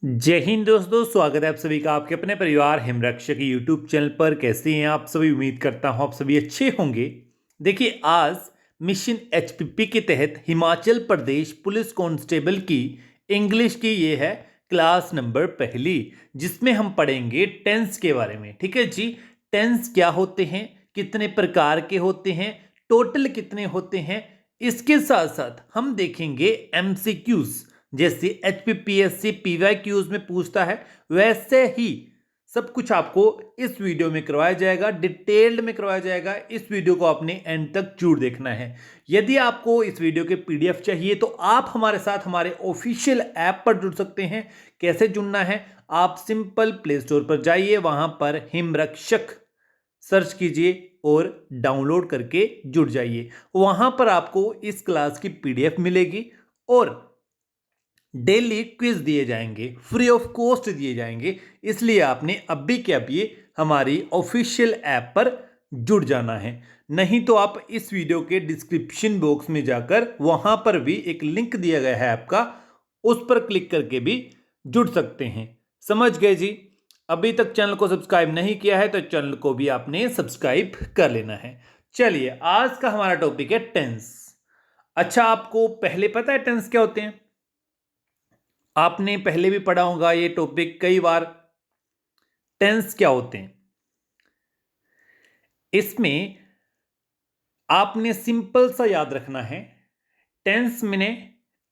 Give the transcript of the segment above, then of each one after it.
जय हिंद दोस्तों, स्वागत है आप सभी का आपके अपने परिवार हिमरक्षक यूट्यूब चैनल पर। कैसे हैं आप सभी? उम्मीद करता हूं आप सभी अच्छे होंगे। देखिए, आज मिशन एचपीपी के तहत हिमाचल प्रदेश पुलिस कांस्टेबल की इंग्लिश की ये है क्लास नंबर पहली, जिसमें हम पढ़ेंगे टेंस के बारे में। ठीक है जी। टेंस क्या होते हैं, कितने प्रकार के होते हैं, टोटल कितने होते हैं, इसके साथ साथ हम देखेंगे एमसीक्यूज। जैसे एचपीपीएससी पीवाईक्यूज में पूछता है, वैसे ही सब कुछ आपको इस वीडियो में करवाया जाएगा, डिटेल्ड में करवाया जाएगा। इस वीडियो को आपने एंड तक जरूर देखना है। यदि आपको इस वीडियो के पीडीएफ चाहिए तो आप हमारे साथ हमारे ऑफिशियल ऐप पर जुड़ सकते हैं। कैसे जुड़ना है? आप सिंपल प्ले स्टोर पर जाइए, वहां पर हिमरक्षक सर्च कीजिए और डाउनलोड करके जुड़ जाइए। वहां पर आपको इस क्लास की पीडीएफ मिलेगी और डेली क्विज दिए जाएंगे, फ्री ऑफ कॉस्ट दिए जाएंगे। इसलिए आपने अभी के अभी हमारी ऑफिशियल ऐप पर जुड़ जाना है। नहीं तो आप इस वीडियो के डिस्क्रिप्शन बॉक्स में जाकर वहां पर भी एक लिंक दिया गया है ऐप का, उस पर क्लिक करके भी जुड़ सकते हैं। समझ गए जी? अभी तक चैनल को सब्सक्राइब नहीं किया है तो चैनल को भी आपने सब्सक्राइब कर लेना है। चलिए, आज का हमारा टॉपिक है टेंस। अच्छा, आपको पहले पता है टेंस क्या होते हैं? आपने पहले भी पढ़ा होगा ये टॉपिक कई बार। टेंस क्या होते हैं, इसमें आपने सिंपल सा याद रखना है। टेंस मैंने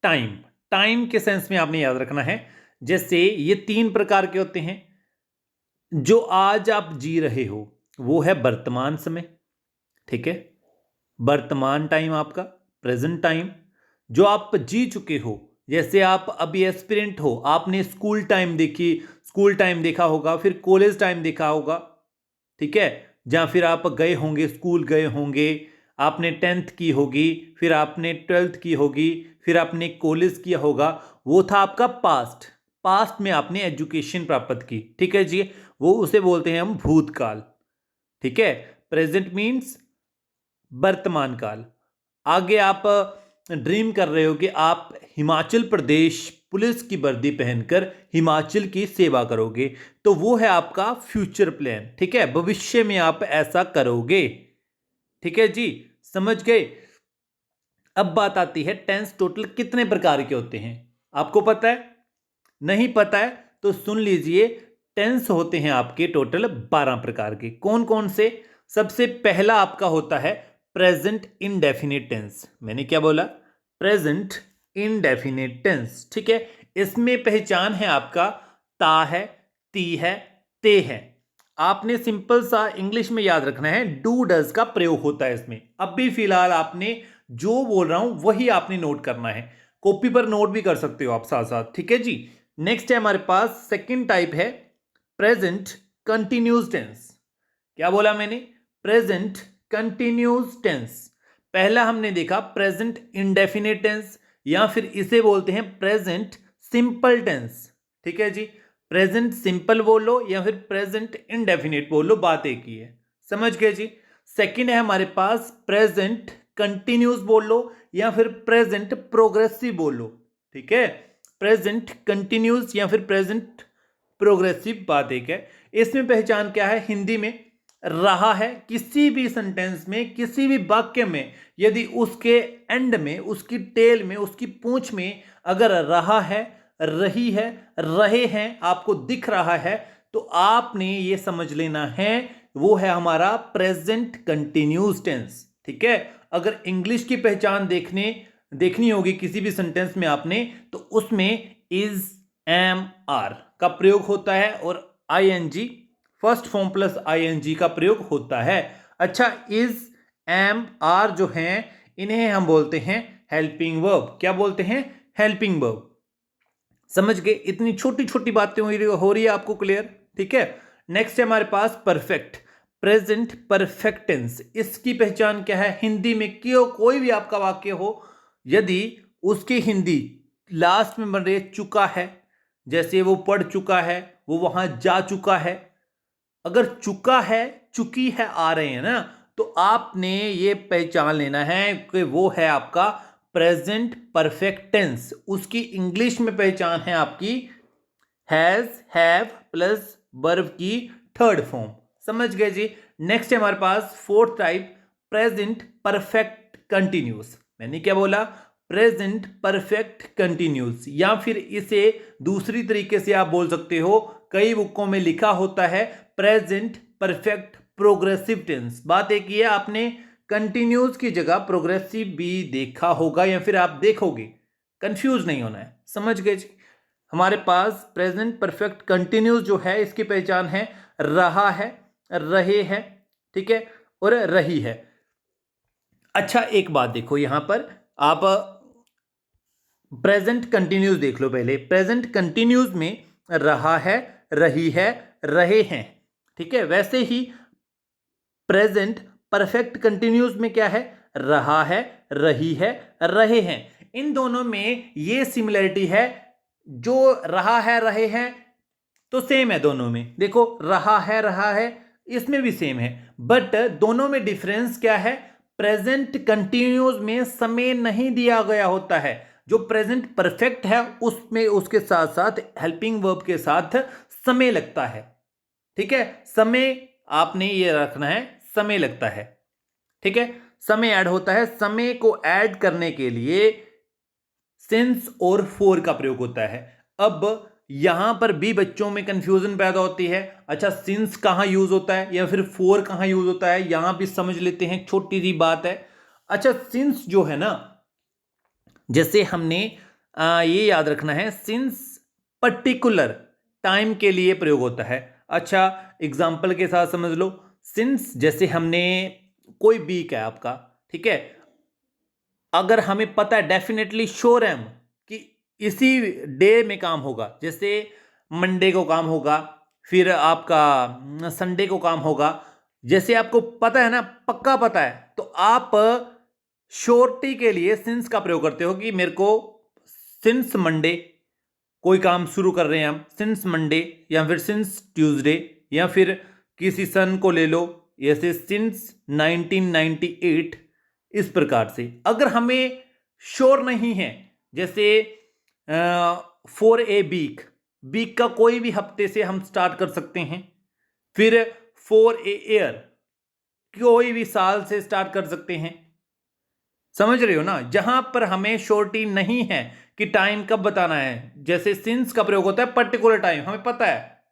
टाइम, टाइम के सेंस में आपने याद रखना है। जैसे ये 3 प्रकार के होते हैं। जो आज आप जी रहे हो वो है वर्तमान समय। ठीक है, वर्तमान टाइम आपका, प्रेजेंट टाइम। जो आप जी चुके हो, जैसे आप अभी एस्पिरेंट हो, आपने स्कूल टाइम देखी, स्कूल टाइम देखा होगा, फिर कॉलेज टाइम देखा होगा। ठीक है, जहाँ फिर आप गए होंगे, स्कूल गए होंगे, आपने 10th की होगी, फिर आपने 12th की होगी, फिर आपने कॉलेज किया होगा। वो था आपका पास्ट। पास्ट में आपने एजुकेशन प्राप्त की। ठीक है जी, वो उसे बोलते हैं हम भूतकाल। ठीक है, प्रेजेंट मीन्स वर्तमान काल। आगे आप ड्रीम कर रहे हो कि आप हिमाचल प्रदेश पुलिस की वर्दी पहनकर हिमाचल की सेवा करोगे, तो वो है आपका फ्यूचर प्लान। ठीक है, भविष्य में आप ऐसा करोगे। ठीक है जी, समझ गए? अब बात आती है टेंस टोटल कितने प्रकार के होते हैं। आपको पता है? नहीं पता है तो सुन लीजिए। टेंस होते हैं आपके टोटल 12 प्रकार के। कौन कौन से? सबसे पहला आपका होता है प्रेजेंट इंडेफिनिट टेंस। मैंने क्या बोला? Present indefinite tense. ठीक है, इसमें पहचान है आपका ता है, ती है, ते है। आपने सिंपल सा इंग्लिश में याद रखना है, डू डज का प्रयोग होता है इसमें। अब भी फिलहाल आपने जो बोल रहा हूं वही आपने नोट करना है। कॉपी पर नोट भी कर सकते हो आप साथ साथ। ठीक है जी। नेक्स्ट है हमारे पास सेकंड टाइप है प्रेजेंट कंटिन्यूस टेंस। क्या बोला मैंने? Present continuous tense. पहला हमने देखा प्रेजेंट इंडेफिनिट टेंस, या फिर इसे बोलते हैं प्रेजेंट सिंपल टेंस। ठीक है जी, प्रेजेंट सिंपल बोलो या फिर प्रेजेंट इंडेफिनिट बोलो, बात एक ही है। समझ गए जी? सेकंड है हमारे पास प्रेजेंट कंटिन्यूस बोलो या फिर प्रेजेंट प्रोग्रेसिव बोलो। ठीक है, प्रेजेंट कंटिन्यूस या फिर प्रेजेंट प्रोग्रेसिव, बात एक है। इसमें पहचान क्या है? हिंदी में रहा है, किसी भी सेंटेंस में, किसी भी वाक्य में यदि उसके एंड में, उसकी टेल में, उसकी पूंछ में अगर रहा है, रही है, रहे हैं आपको दिख रहा है, तो आपने ये समझ लेना है वो है हमारा प्रेजेंट कंटिन्यूस टेंस। ठीक है, अगर इंग्लिश की पहचान देखनी होगी किसी भी सेंटेंस में आपने, तो उसमें इज, एम, आर का प्रयोग होता है और ING, first form plus ING का प्रयोग होता है। अच्छा, इज, एम, आर जो हैं इन्हें हम बोलते हैं हेल्पिंग वर्ब। क्या बोलते हैं? Helping verb. समझ गए? इतनी छोटी छोटी बातें हो रही है आपको क्लियर? ठीक है। नेक्स्ट है हमारे पास परफेक्ट, प्रेजेंट परफेक्ट टेंस। इसकी पहचान क्या है? हिंदी में क्यों कोई भी आपका वाक्य हो, यदि उसकी हिंदी लास्ट में बन रही चुका है, जैसे वो पढ़ चुका है, वो वहां जा चुका है, अगर चुका है, चुकी है आ रहे हैं ना, तो आपने ये पहचान लेना है कि वो है आपका प्रेजेंट परफेक्ट टेंस। उसकी इंग्लिश में पहचान है आपकी हैज, हैव प्लस वर्ब की थर्ड फॉर्म। समझ गए जी। नेक्स्ट है हमारे पास fourth type, present perfect continuous. मैंने क्या बोला? प्रेजेंट परफेक्ट कंटिन्यूस, या फिर इसे दूसरी तरीके से आप बोल सकते हो, कई बुकों में लिखा होता है प्रेजेंट परफेक्ट प्रोग्रेसिव टेंस। बात एक ही है, आपने कंटिन्यूस की जगह प्रोग्रेसिव भी देखा होगा या फिर आप देखोगे, कंफ्यूज नहीं होना है। समझ गए जी। हमारे पास प्रेजेंट परफेक्ट कंटिन्यूस जो है, इसकी पहचान है रहा है, रहे हैं, ठीक है, और रही है। अच्छा एक बात देखो, यहां पर आप प्रेजेंट कंटिन्यूस देख लो पहले। प्रेजेंट कंटिन्यूस में रहा है, रही है, रहे हैं, ठीक है। वैसे ही प्रेजेंट परफेक्ट कंटिन्यूस में क्या है? रहा है, रही है, रहे हैं। इन दोनों में ये सिमिलरिटी है, जो रहा है, रहे हैं तो सेम है दोनों में। देखो रहा है इसमें भी सेम है, बट दोनों में डिफरेंस क्या है? प्रेजेंट कंटिन्यूस में समय नहीं दिया गया होता है। जो प्रेजेंट परफेक्ट है उसमें उसके साथ साथ हेल्पिंग वर्ब के साथ समय लगता है, ठीक है। समय आपने ये रखना है, समय लगता है, ठीक है, समय ऐड होता है। समय को ऐड करने के लिए सिंस और फोर का प्रयोग होता है। अब यहां पर भी बच्चों में कंफ्यूजन पैदा होती है, अच्छा सिंस कहां यूज होता है या फिर फोर कहां यूज होता है, यहां भी समझ लेते हैं, छोटी सी बात है। अच्छा सिंस जो है ना, जैसे हमने ये याद रखना है, सिंस पर्टिकुलर टाइम के लिए प्रयोग होता है। अच्छा एग्जाम्पल के साथ समझ लो, सिंस जैसे हमने कोई वीक है आपका, ठीक है, अगर हमें पता है, डेफिनेटली श्योर है हम कि इसी डे में काम होगा, जैसे मंडे को काम होगा, फिर आपका संडे को काम होगा, जैसे आपको पता है ना, पक्का पता है, तो आप श्योरिटी के लिए सिंस का प्रयोग करते हो कि मेरे को सिंस मंडे कोई काम शुरू कर रहे हैं हम, सिंस मंडे, या फिर सिंस ट्यूसडे, या फिर किसी सन को ले लो, जैसे सिंस 1998। इस प्रकार से अगर हमें श्योर नहीं है, जैसे फॉर ए वीक, वीक का कोई भी हफ्ते से हम स्टार्ट कर सकते हैं। फिर फॉर ए ईयर, कोई भी साल से स्टार्ट कर सकते हैं। समझ रहे हो ना? जहां पर हमें श्योरिटी नहीं है कि टाइम कब बताना है, जैसे सिंस का प्रयोग होता है पर्टिकुलर टाइम हमें पता है,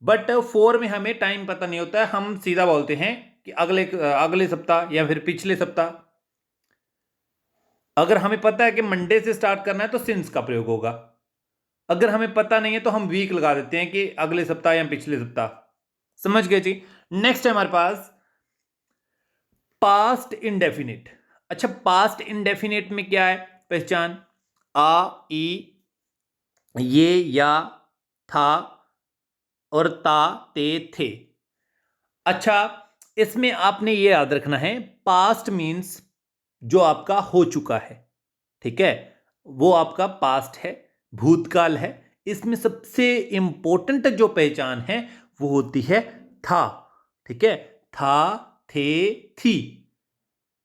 बट फोर में हमें टाइम पता नहीं होता है, हम सीधा बोलते हैं कि अगले अगले सप्ताह या फिर पिछले सप्ताह। अगर हमें पता है कि मंडे से स्टार्ट करना है तो सिंस का प्रयोग होगा, अगर हमें पता नहीं है तो हम वीक लगा देते हैं कि अगले सप्ताह या पिछले सप्ताह। समझ गए जी। नेक्स्ट है हमारे पास पास्ट इंडेफिनिट। अच्छा पास्ट इंडेफिनिट में क्या है पहचान? आ, ई, ये, या, था और ता, ते, थे। अच्छा इसमें आपने ये याद रखना है, पास्ट मीन्स जो आपका हो चुका है, ठीक है, वो आपका पास्ट है, भूतकाल है। इसमें सबसे इंपॉर्टेंट जो पहचान है वो होती है था, ठीक है, था, थे, थी,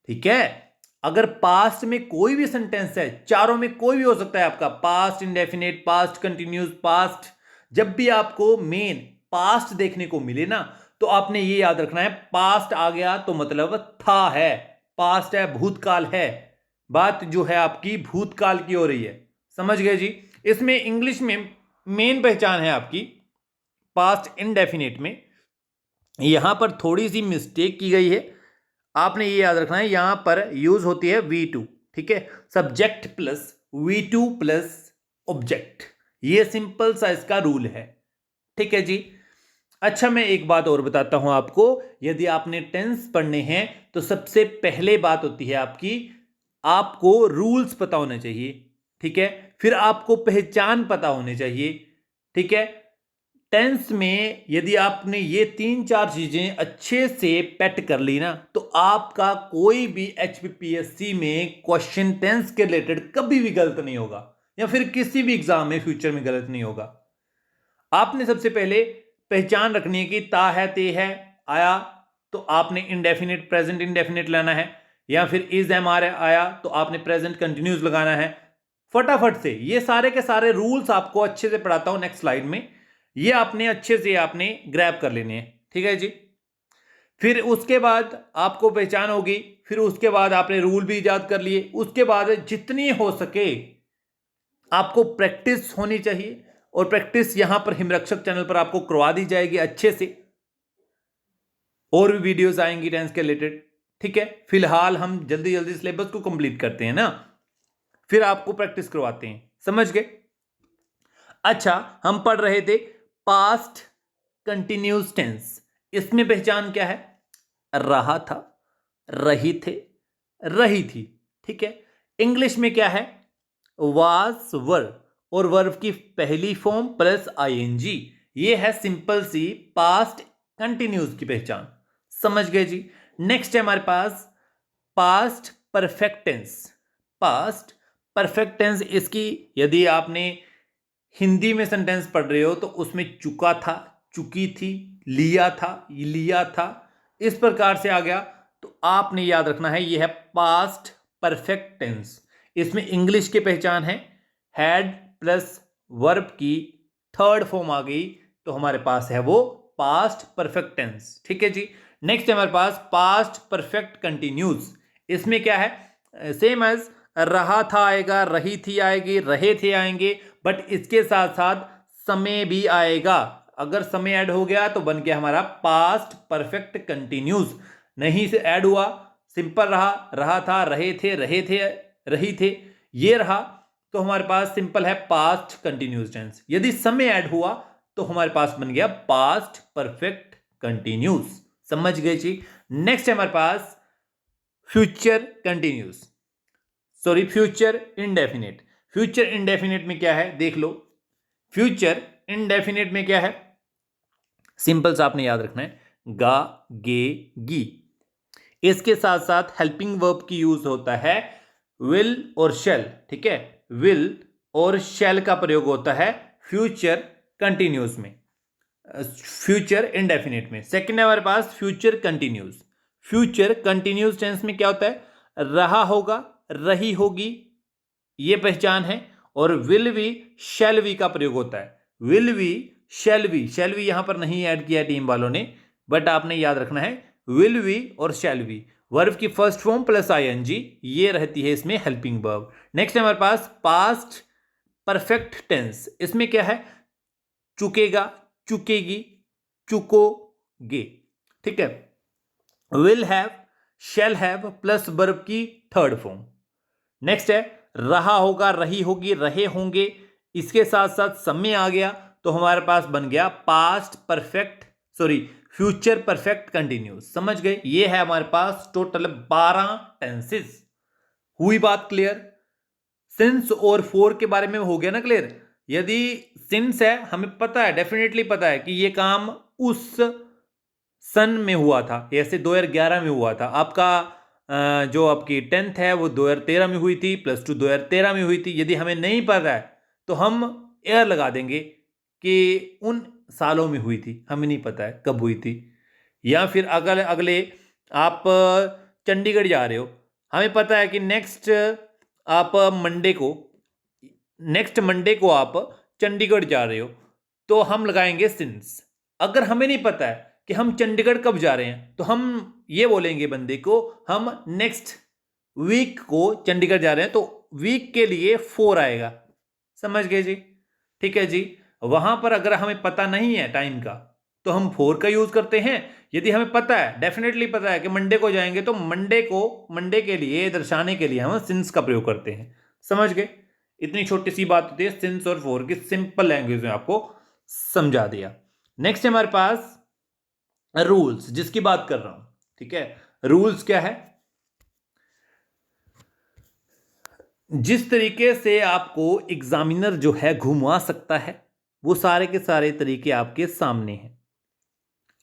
ठीक है। अगर पास्ट में कोई भी सेंटेंस है, चारों में कोई भी हो सकता है आपका, past indefinite, past continuous, past, जब भी आपको मेन पास्ट देखने को मिले ना, तो आपने ये याद रखना है, पास्ट आ गया तो मतलब था है, पास्ट है, भूतकाल है, बात जो है आपकी भूतकाल की हो रही है। समझ गए जी। इसमें इंग्लिश में मेन पहचान है आपकी पास्ट इंडेफिनिट में, यहां पर थोड़ी सी मिस्टेक की गई है, आपने ये याद रखना है, यहां पर यूज होती है V2, ठीक है, subject plus V2 plus object, ये सिंपल सा इसका रूल है, ठीक है जी। अच्छा मैं एक बात और बताता हूं आपको, यदि आपने टेंस पढ़ने हैं तो सबसे पहले बात होती है आपकी, आपको रूल्स पता होने चाहिए, ठीक है, फिर आपको पहचान पता होने चाहिए, ठीक है। टेंस में यदि आपने ये तीन चार चीजें अच्छे से पेट कर ली ना, तो आपका कोई भी HPPSC में क्वेश्चन टेंस के रिलेटेड कभी भी गलत नहीं होगा, या फिर किसी भी एग्जाम में फ्यूचर में गलत नहीं होगा। आपने सबसे पहले पहचान रखनी है कि ता है, ते है, आया तो आपने इंडेफिनिट प्रेजेंट इंडेफिनिट लाना है, या फिर इज एम आर आया तो आपने प्रेजेंट कंटिन्यूस लगाना है, फटाफट से ये सारे के सारे रूल्स आपको अच्छे से पढ़ाता हूं नेक्स्ट स्लाइड में, ये आपने अच्छे से आपने ग्रैब कर लेने हैं, ठीक है जी। फिर उसके बाद आपको पहचान होगी, फिर उसके बाद आपने रूल भी याद कर लिए, उसके बाद जितनी हो सके आपको प्रैक्टिस होनी चाहिए, और प्रैक्टिस यहां पर हिमरक्षक चैनल पर आपको करवा दी जाएगी अच्छे से, और भी वीडियोस आएंगी टेंस के रिलेटेड, ठीक है। फिलहाल हम जल्दी जल्दी सिलेबस को कंप्लीट करते हैं ना, फिर आपको प्रैक्टिस करवाते हैं, समझ गए। अच्छा, हम पढ़ रहे थे पास्ट कंटिन्यूस टेंस, इसमें पहचान क्या है? रहा था, रही थे, रही थी, ठीक है। इंग्लिश में क्या है? वाज वर, और वर्ब की पहली फॉर्म प्लस आईएनजी, ये है सिंपल सी पास्ट कंटिन्यूस की पहचान, समझ गए जी। नेक्स्ट है हमारे पास past perfect tense. Past perfect tense, इसकी यदि आपने हिंदी में सेंटेंस पढ़ रहे हो तो उसमें चुका था, चुकी थी, लिया था, लिया था, इस प्रकार से आ गया, तो आपने याद रखना है ये है पास्ट परफेक्ट टेंस। इसमें इंग्लिश की पहचान है हैड प्लस वर्ब की थर्ड फॉर्म आ गई, तो हमारे पास है वो पास्ट परफेक्ट टेंस, ठीक है जी। नेक्स्ट है हमारे पास पास्ट परफेक्ट कंटिन्यूस, इसमें क्या है? सेम एज रहा था आएगा, रही थी आएगी, रहे थे आएंगे, बट इसके साथ साथ समय भी आएगा। अगर समय ऐड हो गया तो बन गया हमारा पास्ट परफेक्ट कंटिन्यूस, नहीं से ऐड हुआ, सिंपल रहा, रहा था, रहे थे, रही थे, ये रहा, तो हमारे पास सिंपल है पास्ट कंटिन्यूस टेंस। यदि समय ऐड हुआ तो हमारे पास बन गया पास्ट परफेक्ट कंटिन्यूस, समझ गए जी। नेक्स्ट है हमारे पास future continuous, sorry future indefinite. Future indefinite में क्या है देख लो। फ्यूचर इंडेफिनिट में क्या है? सिंपल सा आपने याद रखना है, गा, गे, गी, इसके साथ साथ हेल्पिंग वर्ब की यूज होता है विल और शेल, ठीक है। विल और शेल का प्रयोग होता है फ्यूचर कंटिन्यूस में, फ्यूचर इंडेफिनिट में। सेकंड है हमारे पास future continuous. Future continuous tense में क्या होता है? रहा होगा, रही होगी, ये पहचान है, और विल वी, शैल वी का प्रयोग होता है। विल वी, शैल वी यहां पर नहीं ऐड किया टीम वालों ने, बट आपने याद रखना है विल वी और शैल वी, वर्ब की फर्स्ट फॉर्म प्लस आईएनजी, ये रहती है इसमें हेल्पिंग वर्ब। नेक्स्ट है हमारे पास पास्ट परफेक्ट टेंस, इसमें क्या है? चुकेगा, चुकेगी, चुकोगे, ठीक है। Will have, shell have plus verb की थर्ड फॉर्म। नेक्स्ट है रहा होगा, रही होगी, रहे होंगे, इसके साथ साथ समय आ गया, तो हमारे पास बन गया past perfect, sorry future perfect continuous, समझ गए। ये है हमारे पास टोटल 12 टेंसेस। हुई बात क्लियर? सिंस और फॉर के बारे में हो गया ना क्लियर। यदि सिंस है, हमें पता है, डेफिनेटली पता है कि ये काम उस सन में हुआ था, ऐसे 2011 में हुआ था। आपका जो आपकी 10th है वो 2013 में हुई थी, +2 2013 में हुई थी। यदि हमें नहीं पता है तो हम एयर लगा देंगे कि उन सालों में हुई थी, हमें नहीं पता है कब हुई थी। या फिर अगले अगले आप चंडीगढ़ जा रहे हो, हमें पता है कि नेक्स्ट मंडे को आप चंडीगढ़ जा रहे हो, तो हम लगाएंगे सिंस। अगर हमें नहीं पता है कि हम चंडीगढ़ कब जा रहे हैं, तो हम ये बोलेंगे बंदे को हम नेक्स्ट वीक को चंडीगढ़ जा रहे हैं, तो वीक के लिए 4 आएगा, समझ गए जी, ठीक है जी। वहां पर अगर हमें पता नहीं है टाइम का तो हम 4 का यूज करते हैं। यदि हमें पता है, डेफिनेटली पता है कि मंडे को जाएंगे, तो मंडे के लिए दर्शाने के लिए हम सिंस का प्रयोग करते हैं, समझ गए। इतनी छोटी सी बात होती है सिंस और 4 की, सिंपल लैंग्वेज में आपको समझा दिया। नेक्स्ट है हमारे पास रूल्स, जिसकी बात कर रहा हूं, ठीक है। रूल्स क्या है? जिस तरीके से आपको एग्जामिनर जो है घुमा सकता है, वो सारे के सारे तरीके आपके सामने हैं।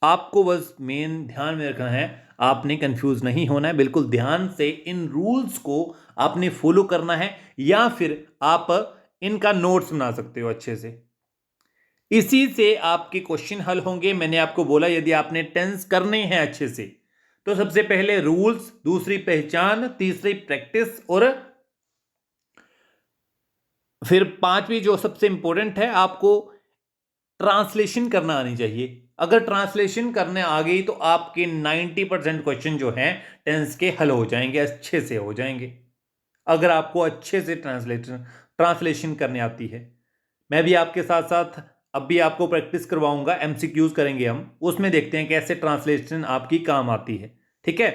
आपको बस मेन ध्यान में रखना है, आपने कंफ्यूज नहीं होना है, बिल्कुल ध्यान से इन रूल्स को आपने फॉलो करना है, या फिर आप इनका नोट्स बना सकते हो अच्छे से। इसी से आपके क्वेश्चन हल होंगे। मैंने आपको बोला यदि आपने टेंस करने हैं अच्छे से, तो सबसे पहले रूल्स, दूसरी पहचान, तीसरी प्रैक्टिस, और फिर पांचवी जो सबसे इंपॉर्टेंट है, आपको ट्रांसलेशन करना आनी चाहिए। अगर ट्रांसलेशन करने आ गई तो आपके 90% क्वेश्चन जो हैं टेंस के हल हो जाएंगे, अच्छे से हो जाएंगे, अगर आपको अच्छे से ट्रांसलेशन करने आती है। मैं भी आपके साथ साथ अब भी आपको प्रैक्टिस करवाऊंगा, एमसीक्यूज करेंगे हम, उसमें देखते हैं कैसे ट्रांसलेशन आपकी काम आती है। ठीक है,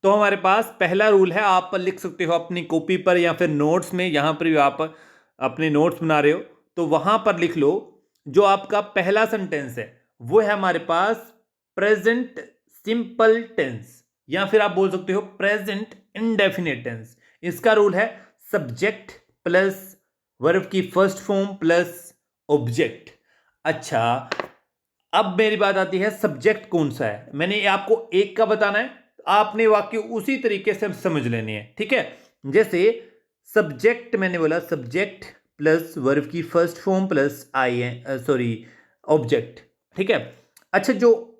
तो हमारे पास पहला रूल है, आप लिख सकते हो अपनी कॉपी पर या फिर नोट्स में, यहां पर भी आप अपने नोट्स बना रहे हो तो वहां पर लिख लो। जो आपका पहला सेंटेंस है वो है हमारे पास प्रेजेंट सिंपल टेंस, या फिर आप बोल सकते हो प्रेजेंट इंडेफिनिट टेंस। इसका रूल है सब्जेक्ट प्लस वर्ब की फर्स्ट फॉर्म प्लस ऑब्जेक्ट। अच्छा, अब मेरी बात आती है सब्जेक्ट कौन सा है। मैंने आपको एक का बताना है, आपने वाक्य उसी तरीके से समझ लेने हैं। ठीक है, जैसे सब्जेक्ट मैंने बोला सब्जेक्ट प्लस वर्ब की फर्स्ट फॉर्म प्लस ऑब्जेक्ट। ठीक है, अच्छा जो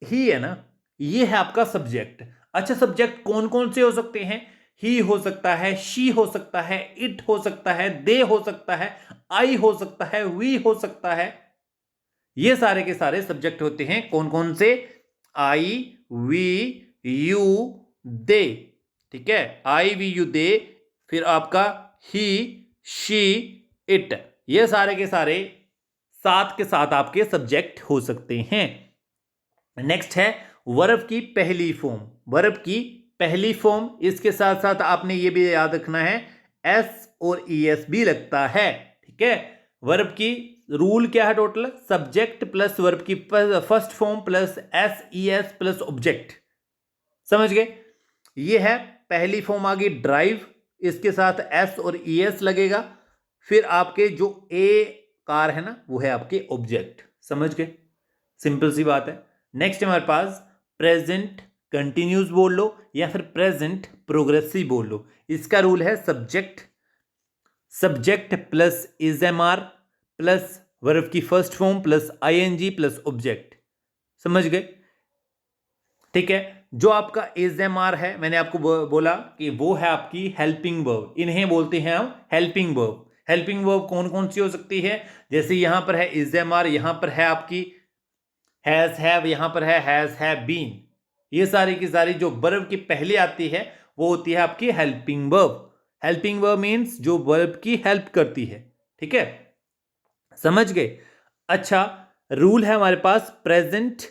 ही है ना, ये है आपका सब्जेक्ट। अच्छा, सब्जेक्ट कौन कौन से हो सकते हैं? ही हो सकता है, शी हो सकता है, इट हो सकता है, दे हो सकता है, आई हो सकता है, वी हो सकता है। ये सारे के सारे सब्जेक्ट होते हैं। कौन कौन से? आई, वी, यू, दे। ठीक है, आई, वी, यू, दे। फिर आपका ही, शी, इट। ये सारे के सारे साथ के साथ आपके सब्जेक्ट हो सकते हैं। नेक्स्ट है वर्ब की पहली फॉर्म। वर्ब की पहली फॉर्म, इसके साथ साथ आपने ये भी याद रखना है एस और ईएस भी लगता है। ठीक है, वर्ब की रूल क्या है? टोटल सब्जेक्ट प्लस वर्ब की first form plus S ES plus object. समझ गए? ये है पहली फॉर्म आ गई ड्राइव, इसके साथ एस और ईएस लगेगा। फिर आपके जो ए कार है ना, वो है आपके ऑब्जेक्ट। समझ गए? सिंपल सी बात है। नेक्स्ट हमारे पास प्रेजेंट कंटिन्यूस बोल लो या फिर प्रेजेंट प्रोग्रेसिव बोल लो। इसका रूल है subject plus is am are plus verb की first form plus ING plus object. समझ गए? ठीक है, जो आपका इजएमआर है, मैंने आपको बोला कि वो है आपकी हेल्पिंग वर्ब। इन्हें बोलते हैं हम हेल्पिंग वर्ब। हेल्पिंग वर्ब कौन कौन सी हो सकती है? जैसे यहां पर है इजएमआर, यहां पर है आपकी हैज हैव, यहां पर है हैज हैव बीन। ये सारी की सारी जो वर्ब की पहले आती है वो होती है आपकी helping verb. Helping verb means जो वर्ब की हेल्प करती है। ठीक है, समझ गए? अच्छा, रूल है हमारे पास प्रेजेंट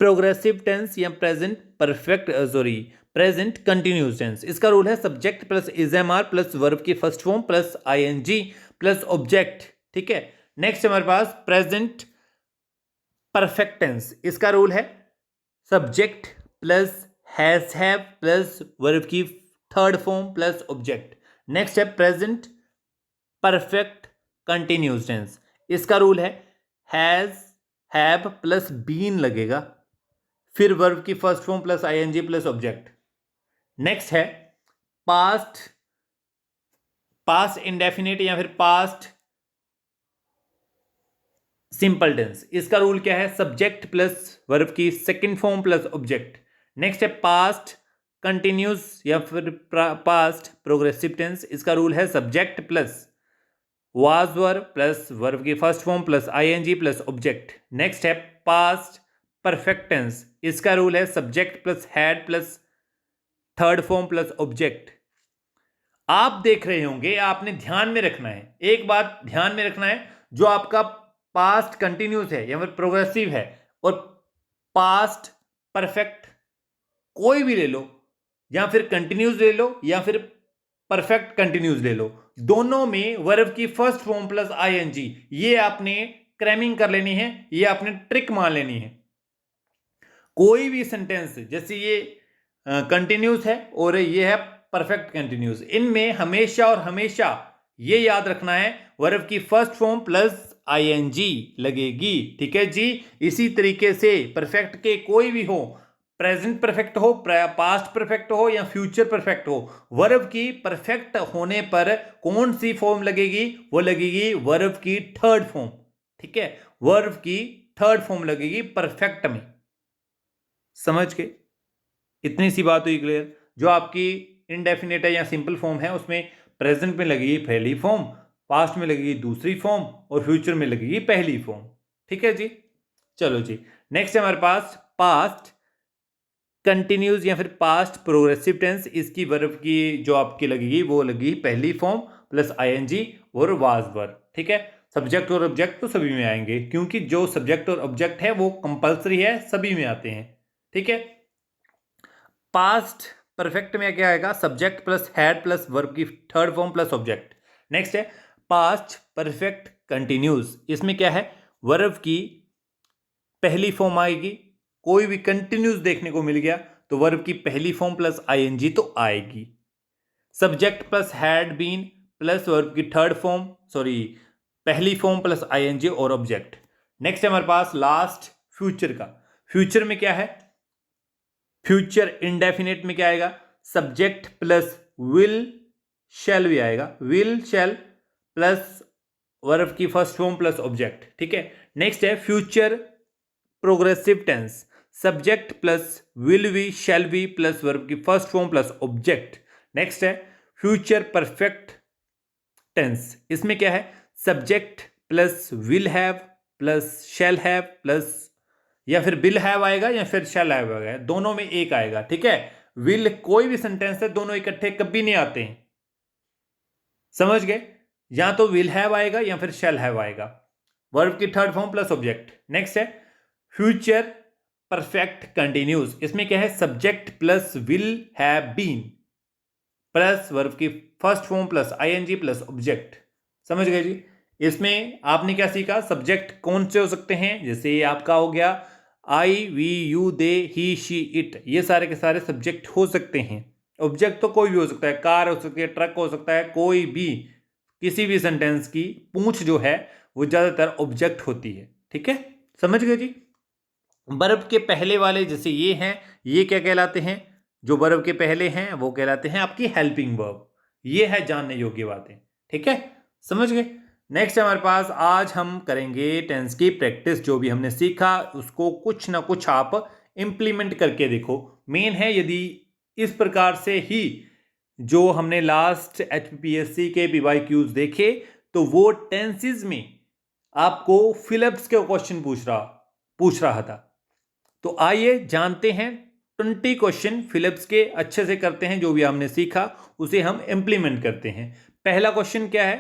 प्रोग्रेसिव टेंस या प्रेजेंट कंटिन्यूस टेंस। इसका रूल है subject plus is am are plus verb की first form plus ING plus object. ठीक है, नेक्स्ट हमारे पास प्रेजेंट परफेक्ट टेंस। इसका रूल है subject plus has have plus verb की third form plus object. Next है प्रेजेंट परफेक्ट कंटिन्यूस टेंस। इसका रूल है हैज हैव प्लस बीन लगेगा, फिर वर्ब की first form plus ING plus object. Next है पास्ट इंडेफिनिट या फिर पास्ट सिंपल टेंस। इसका रूल क्या है? सब्जेक्ट प्लस वर्ब की second form plus object. Next है पास्ट कंटिन्यूस या फिर पास्ट प्रोग्रेसिव टेंस। इसका रूल है subject plus was verb plus verb की first form plus ING plus object. Next है पास्ट परफेक्ट टेंस। इसका रूल है subject plus had plus third form plus object. आप देख रहे होंगे, आपने ध्यान में रखना है, एक बात ध्यान में रखना है, जो आपका पास्ट कंटिन्यूस है या फिर प्रोग्रेसिव है और पास्ट परफेक्ट कोई भी ले लो, या फिर कंटिन्यूस ले लो या फिर परफेक्ट कंटिन्यूस ले लो, दोनों में वर्ब की फर्स्ट फॉर्म प्लस आईएनजी, ये आपने क्रैमिंग कर लेनी है, ये आपने ट्रिक मान लेनी है। कोई भी सेंटेंस जैसे ये कंटिन्यूस है और ये है परफेक्ट कंटिन्यूस, इनमें हमेशा और हमेशा ये याद रखना है वर्ब की फर्स्ट फॉर्म प्लस आईएनजी लगेगी। ठीक है जी, इसी तरीके से परफेक्ट के कोई भी हो, प्रेजेंट परफेक्ट हो, पास्ट परफेक्ट हो या फ्यूचर परफेक्ट हो, वर्ब की परफेक्ट होने पर कौन सी फॉर्म लगेगी? वो लगेगी वर्ब की थर्ड फॉर्म। ठीक है, वर्ब की थर्ड फॉर्म लगेगी परफेक्ट में। समझ के? इतनी सी बात हुई क्लियर। जो आपकी इनडेफिनेट है या सिंपल फॉर्म है उसमें प्रेजेंट में लगेगी पहली फॉर्म, पास्ट में लगेगी दूसरी फॉर्म और फ्यूचर में लगेगी पहली फॉर्म। ठीक है जी, चलो जी। नेक्स्ट है हमारे पास पास्ट कंटिन्यूज या फिर पास्ट प्रोग्रेसिव टेंस। इसकी वर्ब की जो आपकी लगेगी वो लगेगी पहली फॉर्म प्लस आईएनजी और वाज वर्ब। ठीक है, सब्जेक्ट और ऑब्जेक्ट तो सभी में आएंगे, क्योंकि जो सब्जेक्ट और ऑब्जेक्ट है वो कंपलसरी है, सभी में आते हैं। ठीक है, पास्ट परफेक्ट में क्या आएगा? Subject plus had plus verb की third form plus object. Next है पास्ट परफेक्ट कंटिन्यूज। इसमें क्या है? वर्ब की पहली फॉर्म आएगी, कोई भी कंटिन्यूस देखने को मिल गया तो वर्ब की पहली फॉर्म प्लस आईएनजी तो आएगी। Subject plus had been plus verb की थर्ड फॉर्म, सॉरी पहली फॉर्म प्लस आईएनजी और ऑब्जेक्ट। नेक्स्ट है हमारे पास लास्ट फ्यूचर का। फ्यूचर में क्या है? फ्यूचर इंडेफिनिट में क्या आएगा? सब्जेक्ट प्लस विल शैल भी आएगा, विल शैल प्लस वर्ब की फर्स्ट फॉर्म प्लस ऑब्जेक्ट। ठीक है, नेक्स्ट है future progressive tense, subject plus will be shall be plus verb की first form plus object. Next है फ्यूचर परफेक्ट टेंस। इसमें क्या है? Subject plus will have plus shall have plus या फिर विल हैव आएगा या फिर शैल हैव आएगा, दोनों में एक आएगा। ठीक है, विल कोई भी सेंटेंस है, दोनों इकट्ठे कभी नहीं आते हैं, समझ गए? या तो विल हैव आएगा या फिर शैल हैव आएगा, वर्ब की third form plus object. Next है फ्यूचर परफेक्ट कंटिन्यूज। इसमें क्या है? Subject plus will have been plus verb की first form plus ING plus object. समझ गए जी? इसमें आपने क्या सीखा? सब्जेक्ट कौन से हो सकते हैं? जैसे आपका हो गया I, we, you, they, he, she, it, ये सारे के सारे सब्जेक्ट हो सकते हैं। ऑब्जेक्ट तो कोई भी हो सकता है, कार हो सकती है, ट्रक हो सकता है, कोई भी, किसी भी सेंटेंस की पूंछ जो है वो ज्यादातर ऑब्जेक्ट होती है। ठीक है, समझ गए जी? वर्ब के पहले वाले जैसे ये हैं, ये क्या कहलाते हैं? जो वर्ब के पहले हैं वो कहलाते हैं आपकी हेल्पिंग वर्ब। ये है जानने योग्य बातें। ठीक है, समझ गए? नेक्स्ट हमारे पास आज हम करेंगे टेंस की प्रैक्टिस। जो भी हमने सीखा उसको कुछ ना कुछ आप इंप्लीमेंट करके देखो। मेन है, यदि इस प्रकार से ही जो हमने लास्ट HPPSC के PYQs देखे तो वो टेंसेस में आपको फिलअप्स के क्वेश्चन पूछ रहा था। तो आइए जानते हैं 20 क्वेश्चन फिलिप्स के अच्छे से करते हैं। जो भी हमने सीखा उसे हम इंप्लीमेंट करते हैं। पहला क्वेश्चन क्या है?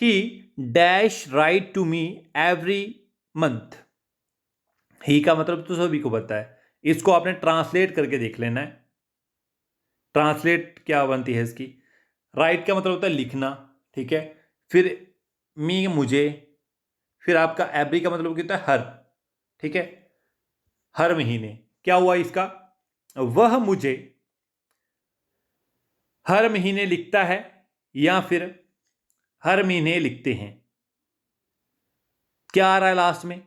He dash write to me every month. He का मतलब तो सभी को पता है, इसको आपने ट्रांसलेट करके देख लेना है। ट्रांसलेट क्या बनती है इसकी? राइट का मतलब होता है लिखना, ठीक है। फिर मी मुझे, फिर आपका एवरी का मतलब क्या होता है? हर, ठीक है। हर महीने क्या हुआ इसका? वह मुझे हर महीने लिखता है या फिर हर महीने लिखते हैं। क्या आ रहा है लास्ट में?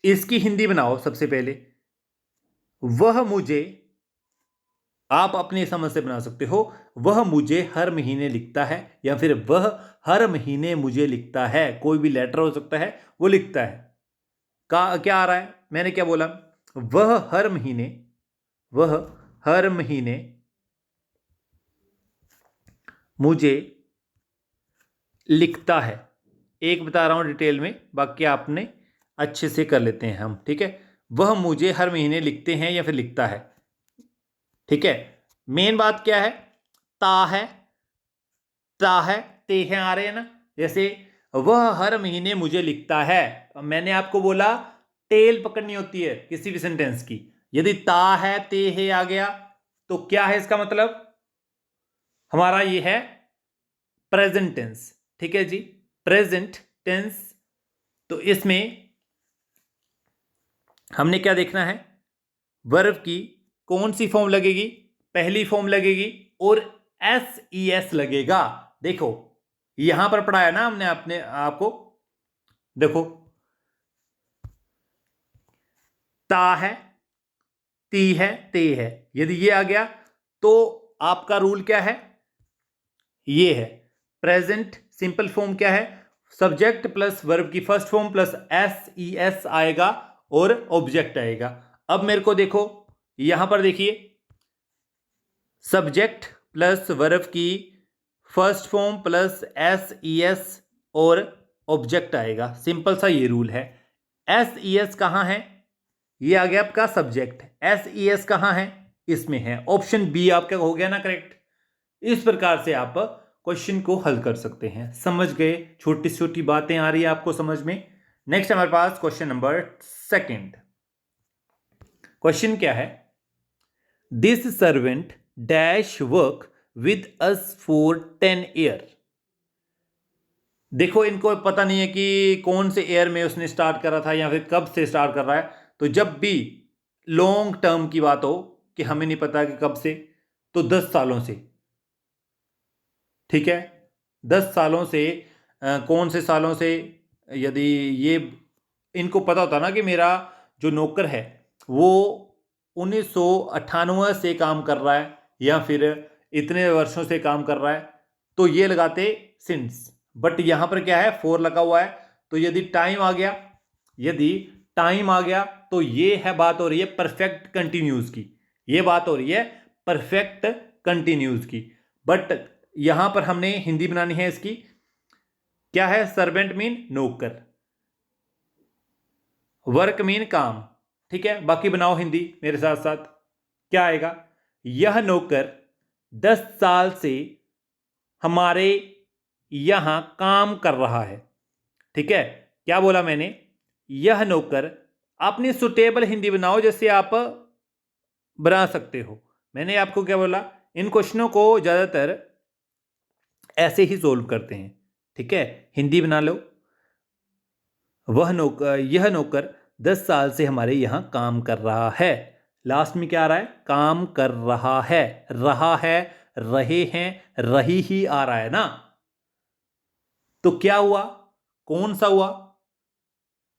इसकी हिंदी बनाओ सबसे पहले। वह मुझे, आप अपनी समझ से बना सकते हो, वह मुझे हर महीने लिखता है या फिर वह हर महीने मुझे लिखता है। कोई भी लेटर हो सकता है, वो लिखता है। क्या आ रहा है? मैंने क्या बोला? वह हर महीने मुझे लिखता है। एक बता रहा हूं डिटेल में, बाकी आपने अच्छे से कर लेते हैं हम, ठीक है। वह मुझे हर महीने लिखते हैं या फिर लिखता है, ठीक है। मेन बात क्या है? ता है, ते हैं आ रहे हैं ना। जैसे वह हर महीने मुझे लिखता है, मैंने आपको बोला टेल पकड़नी होती है किसी भी सेंटेंस की। यदि ता है, ते है आ गया तो क्या है इसका मतलब? हमारा ये है प्रेजेंट टेंस, ठीक है जी, प्रेजेंट टेंस। तो इसमें हमने क्या देखना है? वर्ब की कौन सी फॉर्म लगेगी? पहली फॉर्म लगेगी और SES लगेगा। देखो यहां पर पढ़ाया ना हमने अपने आपको, देखो ता है, ती है, ते है। यदि ये आ गया तो आपका रूल क्या है? ये है प्रेजेंट सिंपल फॉर्म क्या है? सब्जेक्ट प्लस वर्ब की फर्स्ट फॉर्म प्लस SES आएगा और ऑब्जेक्ट आएगा। अब मेरे को देखो यहां पर देखिए, सब्जेक्ट प्लस वर्ब की first form plus S E S और ऑब्जेक्ट आएगा। सिंपल सा ये रूल है। एस ई एस कहाँ है? ये आ गया आपका सब्जेक्ट। एस ई एस कहाँ है? इसमें है। ऑप्शन बी आपका हो गया ना करेक्ट। इस प्रकार से आप क्वेश्चन को हल कर सकते हैं। समझ गए? छोटी छोटी बातें आ रही है आपको समझ में। नेक्स्ट हमारे पास क्वेश्चन नंबर सेकंड। क्वेश्चन क्या है? This servant dash work with us for 10 year. देखो इनको पता नहीं है कि कौन से ईयर में उसने स्टार्ट करा था या फिर कब से स्टार्ट कर रहा है। तो जब भी लॉन्ग टर्म की बात हो कि हमें नहीं पता कि कब से, तो 10 सालों से। ठीक है, 10 सालों से। कौन से सालों से? यदि ये इनको पता होता ना कि मेरा जो नौकर है वो 1998 से काम कर रहा है या फिर इतने वर्षों से काम कर रहा है, तो ये लगाते सिंस। बट यहां पर क्या है? फॉर लगा हुआ है। तो यदि टाइम आ गया तो ये है बात हो रही है परफेक्ट कंटिन्यूस की। ये बात हो रही है परफेक्ट कंटिन्यूस की। बट यहां पर हमने हिंदी बनानी है इसकी। क्या है? सर्वेंट मीन नौकर, वर्क मीन काम। ठीक है, बाकी बनाओ हिंदी मेरे साथ साथ। क्या आएगा? यह नौकर 10 साल से हमारे यहां काम कर रहा है। ठीक है, क्या बोला मैंने? यह नौकर। आपने सुटेबल हिंदी बनाओ जैसे आप बना सकते हो। मैंने आपको क्या बोला? इन क्वेश्चनों को ज्यादातर ऐसे ही सोल्व करते हैं। ठीक है, हिंदी बना लो। यह नौकर 10 साल से हमारे यहां काम कर रहा है। लास्ट में क्या आ रहा है? काम कर रहा है। रहा है, रहे हैं, रही ही आ रहा है ना। तो क्या हुआ? कौन सा हुआ?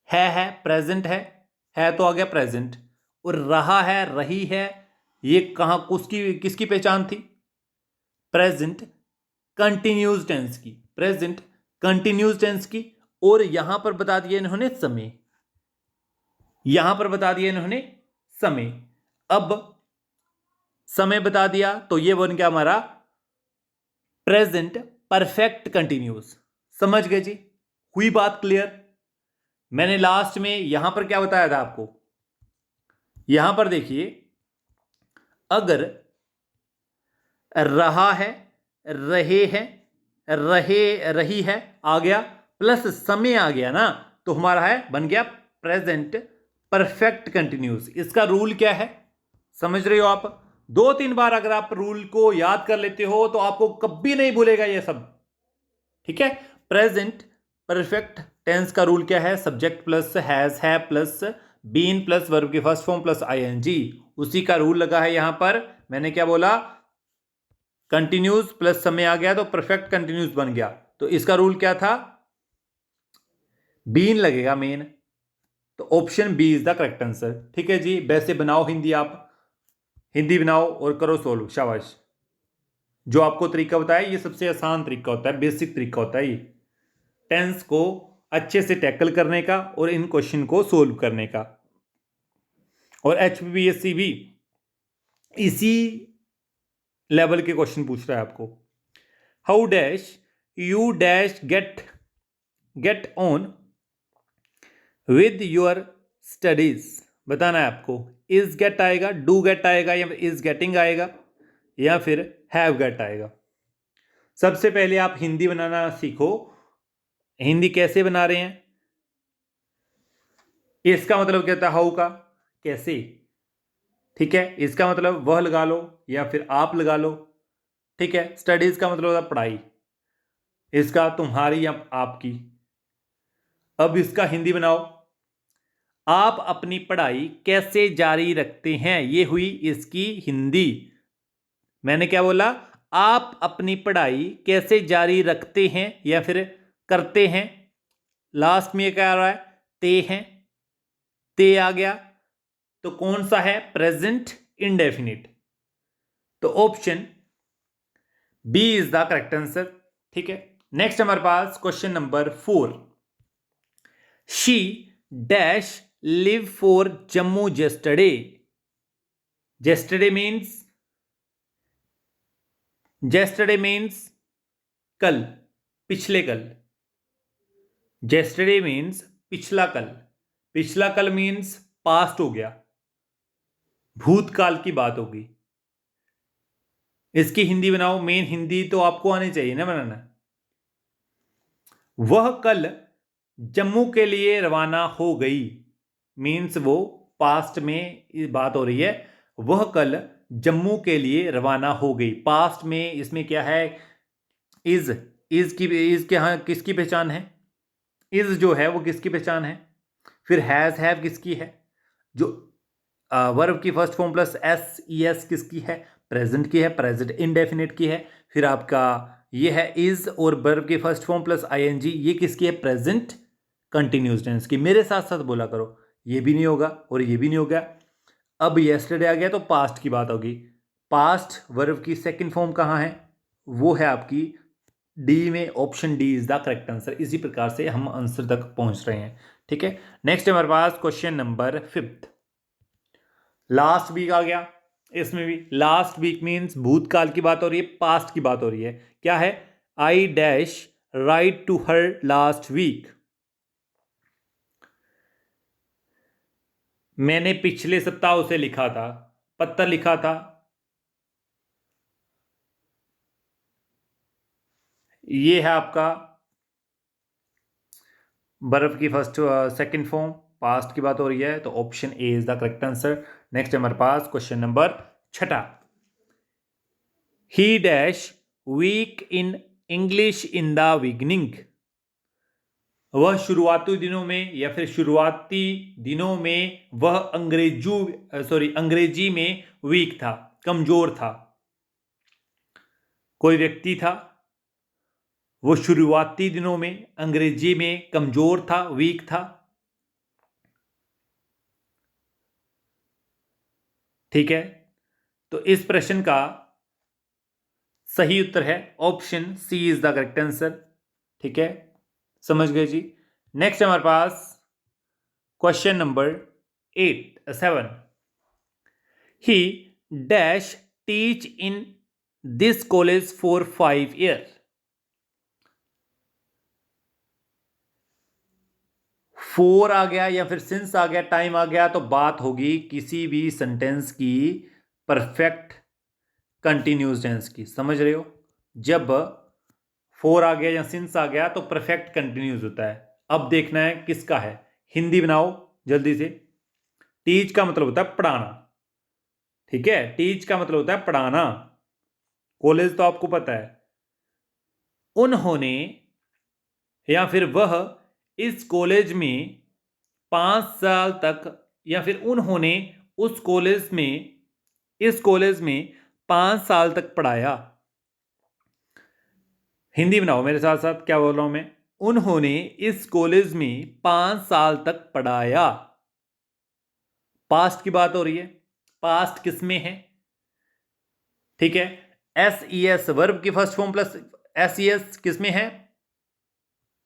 है प्रेजेंट है तो आ गया प्रेजेंट। और रहा है, रही है, ये कहां किसकी पहचान थी? प्रेजेंट कंटिन्यूस टेंस की। प्रेजेंट कंटिन्यूस टेंस की। और यहां पर बता दिया इन्होंने समय। यहां पर बता दिया इन्होंने समय। अब समय बता दिया तो ये बन गया हमारा प्रेजेंट परफेक्ट कंटिन्यूस। समझ गए जी? हुई बात क्लियर? मैंने लास्ट में यहां पर क्या बताया था आपको? यहां पर देखिए, अगर रहा है, रहे हैं, रही है आ गया प्लस समय आ गया ना, तो हमारा है बन गया प्रेजेंट परफेक्ट कंटिन्यूस। इसका रूल क्या है? समझ रहे हो आप? 2-3 बार अगर आप रूल को याद कर लेते हो तो आपको कभी नहीं भूलेगा ये सब। ठीक है, प्रेजेंट परफेक्ट टेंस का रूल क्या है? सब्जेक्ट प्लस हैज है प्लस बीन प्लस वर्ब की फर्स्ट फॉर्म प्लस आईएनजी। उसी का रूल लगा है यहां पर। मैंने क्या बोला? कंटिन्यूस प्लस समय आ गया तो परफेक्ट कंटिन्यूस बन गया। तो इसका रूल क्या था? बीन लगेगा मेन। तो option B is the correct answer. ठीक है जी, वैसे बनाओ हिंदी, आप हिंदी बनाओ और करो सोल्व। शाबाश। जो आपको तरीका बताया ये सबसे आसान तरीका होता है, बेसिक तरीका होता है ये टेंस को अच्छे से टैकल करने का और इन क्वेश्चन को सोल्व करने का। और HPPSC भी इसी लेवल के क्वेश्चन पूछ रहा है आपको। How dash you dash get on with your studies. बताना है आपको। इज गेट आएगा, डू गेट आएगा, या फिर इज गेटिंग आएगा, या फिर हैव गेट आएगा। सबसे पहले आप हिंदी बनाना सीखो। हिंदी कैसे बना रहे हैं? इसका मतलब क्या होता है? हाउ का कैसे। ठीक है, इसका मतलब वह लगा लो या फिर आप लगा लो। ठीक है, स्टडीज का मतलब होता है पढ़ाई। इसका तुम्हारी या आपकी। अब इसका हिंदी बनाओ। आप अपनी पढ़ाई कैसे जारी रखते हैं, ये हुई इसकी हिंदी। मैंने क्या बोला? आप अपनी पढ़ाई कैसे जारी रखते हैं या फिर करते हैं। लास्ट में क्या आ रहा है? ते हैं। ते आ गया तो कौन सा है? Present indefinite. तो option B is the correct answer. ठीक है, नेक्स्ट हमारे पास question number 4। She dash live for Jammu yesterday. Yesterday means कल, पिछले कल। yesterday मीन्स पिछला कल, पिछला कल मीन्स पास्ट हो गया, भूतकाल की बात होगी। इसकी हिंदी बनाओ, मेन हिंदी तो आपको आनी चाहिए ना बनाना। वह कल जम्मू के लिए रवाना हो गई मीन्स वो पास्ट में बात हो रही है। वह कल जम्मू के लिए रवाना हो गई, पास्ट में इसमें क्या है, इज इज के हाँ किसकी पहचान है, इज जो है वो किसकी पहचान है। फिर हैव किसकी है, जो वर्ब की first form plus S E S किसकी है, प्रेजेंट की है, प्रेजेंट इंडेफिनिट की है। फिर आपका ये है इज और वर्ब की फर्स्ट फॉर्म प्लस आईएनजी, ये किसकी है, प्रेजेंट कंटिन्यूस टेंस की। मेरे साथ साथ बोला करो, ये भी नहीं होगा और ये भी नहीं होगा। अब यस्टरडे आ गया तो पास्ट की बात होगी। पास्ट वर्ब की सेकंड फॉर्म कहाँ है, वो है आपकी डी में, option D is the correct answer. इसी प्रकार से हम आंसर तक पहुंच रहे हैं। ठीक है, नेक्स्ट हमारे पास क्वेश्चन नंबर 5। लास्ट वीक आ गया, इसमें भी लास्ट वीक मीन्स भूतकाल की बात हो रही है, पास्ट की बात हो रही है। क्या है, I dash write to her last week, मैंने पिछले सप्ताह उसे लिखा था, पत्र लिखा था। ये है आपका वर्ब की फर्स्ट सेकंड फॉर्म, पास्ट की बात हो रही है, तो option A is the correct answer. Next हमारे पास question number 6। He dash weak in English in the beginning, वह शुरुआती दिनों में या फिर शुरुआती दिनों में वह अंग्रेजी में वीक था, कमजोर था। कोई व्यक्ति था, वो शुरुआती दिनों में अंग्रेजी में कमजोर था, वीक था। ठीक है, तो इस प्रश्न का सही उत्तर है option C is the correct answer. ठीक है, समझ गए जी। नेक्स्ट हमारे पास question number 7। He dash teach in this college for 5 year, 4 आ गया या फिर सिंस आ गया, टाइम आ गया, तो बात होगी किसी भी सेंटेंस की परफेक्ट कंटिन्यूस टेंस की। समझ रहे हो, जब 4 आ गया या सिंस आ गया तो परफेक्ट कंटिन्यूस होता है। अब देखना है किसका है, हिंदी बनाओ जल्दी से। टीच का मतलब होता है पढ़ाना, ठीक है, टीच का मतलब होता है पढ़ाना। कॉलेज तो आपको पता है। उन्होंने या फिर वह इस कॉलेज में 5 साल तक, या फिर उन्होंने उस कॉलेज में, इस कॉलेज में 5 साल तक पढ़ाया। हिंदी बनाओ मेरे साथ साथ, क्या बोल रहा हूं मैं, उन्होंने इस कॉलेज में 5 साल तक पढ़ाया। पास्ट की बात हो रही है, पास्ट किस में है, ठीक है, एस ई एस वर्ब की first form plus S E S किस में है,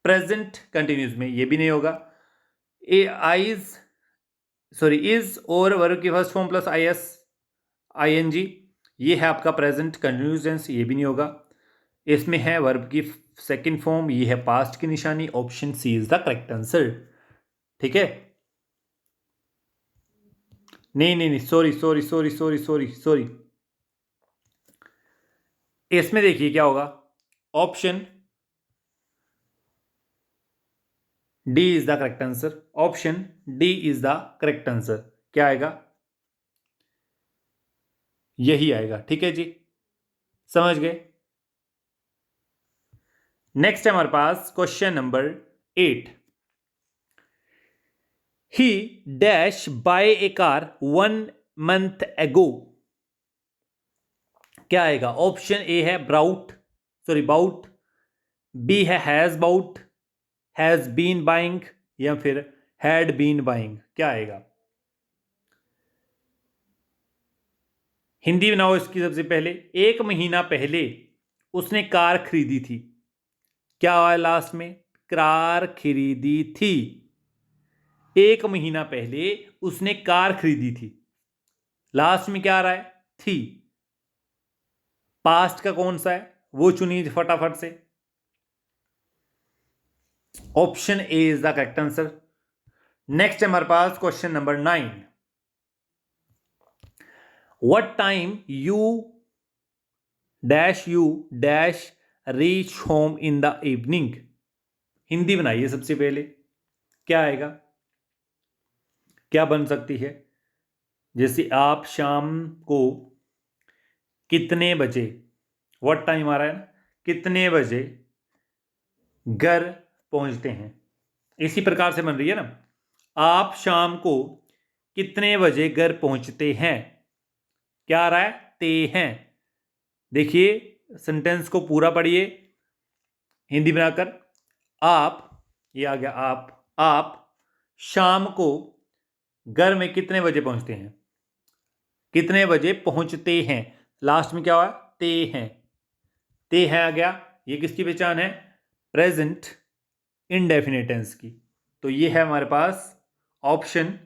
प्रेजेंट कंटिन्यूस में, ये भी नहीं होगा। ए आईज सॉरी इज और वर्ब की first form plus I S I N G, ये है आपका प्रेजेंट कंटिन्यूस टेंस, ये भी नहीं होगा। इसमें है वर्ब की सेकंड फॉर्म, ये है पास्ट की निशानी, option C is the correct answer. ठीक है, नहीं नहीं नहीं, sorry sorry sorry sorry sorry sorry, इसमें देखिए क्या होगा, option D is the correct answer, option D is the correct answer. क्या आएगा, यही आएगा। ठीक है जी, समझ गए। नेक्स्ट है हमारे पास question number 8। He dash buy a car 1 month ago, क्या आएगा, ऑप्शन ए है बाउट, बी है has bought, has been buying, या फिर हैड बीन बाइंग, क्या आएगा। हिंदी बनाओ इसकी सबसे पहले। 1 महीना पहले उसने कार खरीदी थी, क्या आया लास्ट में, कार खरीदी थी। 1 महीना पहले उसने कार खरीदी थी, लास्ट में क्या आ रहा है, थी। पास्ट का कौन सा है वो चुनिए फटाफट से। Option A is the correct answer. Next है हमारे पास question number 9। What time you dash reach home in the evening. Hindi बनाइए सबसे पहले, क्या आएगा, क्या बन सकती है। जैसे आप शाम को कितने बजे, व्हाट टाइम आ रहा है ना, कितने बजे घर पहुंचते हैं, इसी प्रकार से बन रही है ना। आप शाम को कितने बजे घर पहुंचते हैं, क्या आ रहा है, ते हैं। देखिए सेंटेंस को पूरा पढ़िए हिंदी बनाकर। आप, ये आ गया आप शाम को घर में कितने बजे पहुंचते हैं, कितने बजे पहुंचते हैं, लास्ट में क्या हुआ, ते हैं। ते हैं आ गया, ये किसकी पहचान है, प्रेजेंट इंडेफिनिट टेंस की। तो ये है हमारे पास option